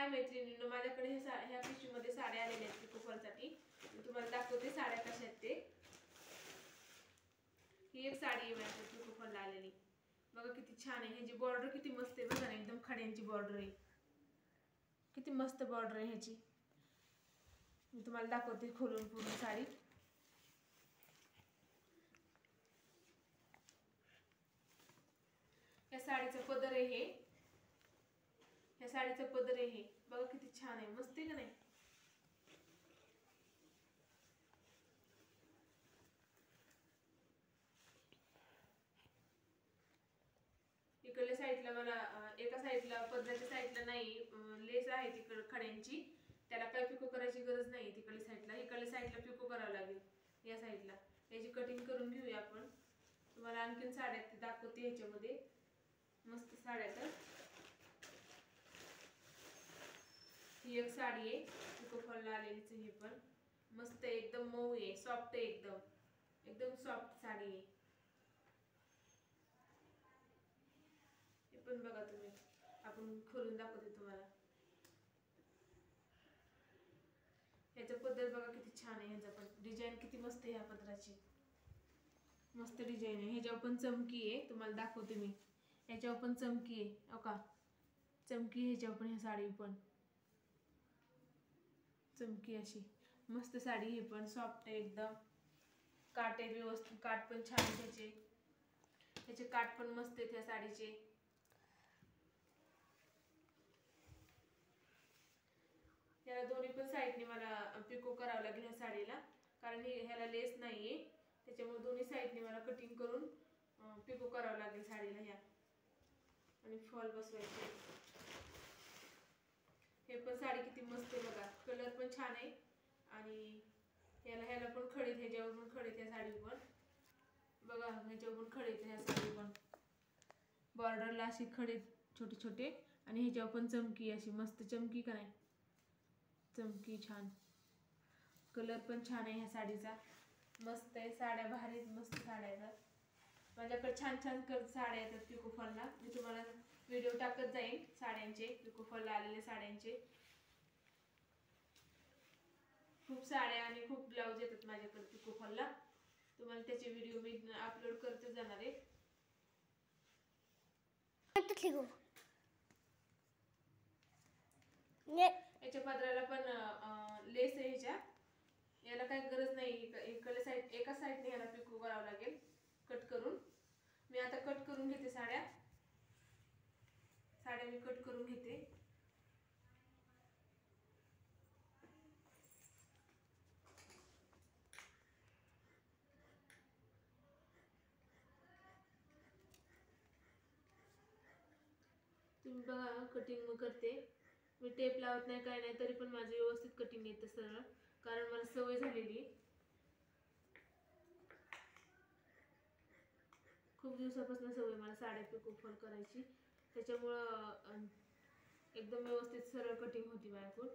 हाय मैत्रिणींनो, माझ्याकडे ह्या पिशवीमध्ये साड्या आलेल्या आहेत पिको फॉलसाठी. मी तुम्हाला दाखवते साड्या कशा आहेत ते. ही एक साडी आहे माझ्या पिको फॉलला आलेली. बघा किती छान आहे. ह्याची बॉर्डर किती मस्त आहे बघा ना, एकदम खड्यांची बॉर्डर आहे. किती मस्त बॉर्डर आहे ह्याची. मी तुम्हाला दाखवते खोलून पूर्ण साडी. या साडीचं पदर आहे हे. या साडीचं पदर आहे हे. बघा किती छान आहे, मस्त आहे का नाही. इकडल्या साईडला मला एका साईडला पदराच्या साईडला नाही लेस आहे तिकडे खड्यांची, त्याला काय पिको करायची गरज नाही. तिकडल्या साईडला इकडल्या साईडला पिको करावं लागेल. या साईडला याची कटिंग करून घेऊया आपण. तुम्हाला आणखीन साड्या दाखवते ह्याच्यामध्ये. मस्त साड्या. तर ही एक साडी आहे पिको फॉलला आलेलीच. हे पण मस्त आहे, एकदम मऊ आहे, सॉफ्ट आहे, एकदम एकदम सॉफ्ट साडी आहे. हे पण बघा तुम्ही, आपण खोलून दाखवते तुम्हाला. ह्याचा पदर बघा किती छान आहे. ह्याचा पण डिझाईन किती मस्त आहे. ह्या पदराची मस्त डिझाईन आहे. ह्याच्यावर पण चमकी आहे, तुम्हाला दाखवते मी. ह्याच्यावर पण चमकी आहे, हो का, चमकी ह्याच्यावर पण. ह्या साडी पण चमकी अशी मस्त साडी. ही पण सॉफ्ट आहे एकदम. काट आहे व्यवस्थित, काट पण छान आहे त्याचे काट पण मस्त आहेत ह्या साडीचे. याला दोन्ही पण साईडने मला पिको करावं लागेल ह्या साडीला, कारण ह्याला लेस नाहीये. त्याच्यामुळे दोन्ही साईडने मला कटिंग करून पिको करावं लागेल साडीला ह्या, आणि फॉल बसवायचे. हे पण साडी किती मस्त आहे बघा, कलर पण छान आहे. आणि ह्याला पण खडे, ह्याच्यावर पण खडे त्या साडी पण बघा. ह्याच्यावर पण खडे ह्या साडी पण, बॉर्डरला अशी खडे छोटे छोटे. आणि ह्याच्यावर पण चमकी अशी मस्त चमकी का नाही, चमकी छान. कलर पण छान आहे ह्या साडीचा, मस्त आहे. साड्या भारी मस्त साड्या आहेत. माझ्याकडे छान छान साड्या येतात पिको फॉलला. मी तुम्हाला व्हिडिओ टाकत जाईन साड्यांचे, पिको फॉलला आलेल्या साड्यांचे. खूप साड्या आणि खूप ब्लाऊज येतात माझ्याकडे पिको फॉलला. तुम्हाला त्याचे व्हिडिओ मी अपलोड करते जाणार आहे. याच्या पदराला पण लेस आहे ह्याच्या. याला काही गरज नाही, एका साईडने याला पिको करावं लागेल कट करून. मी आता कट करून घेते साड्या मी कट करून घेते. तुम्ही बघा कटिंग करते मी. टेप लावत नाही काय नाही, तरी पण माझी व्यवस्थित कटिंग येते सरळ, कारण मला सवय झालेली. खूप दिवसापासून सवय मला साड्या पिको फॉल करायची, त्याच्यामुळं एकदम व्यवस्थित सरळ कटिंग होती माझ्याकडून.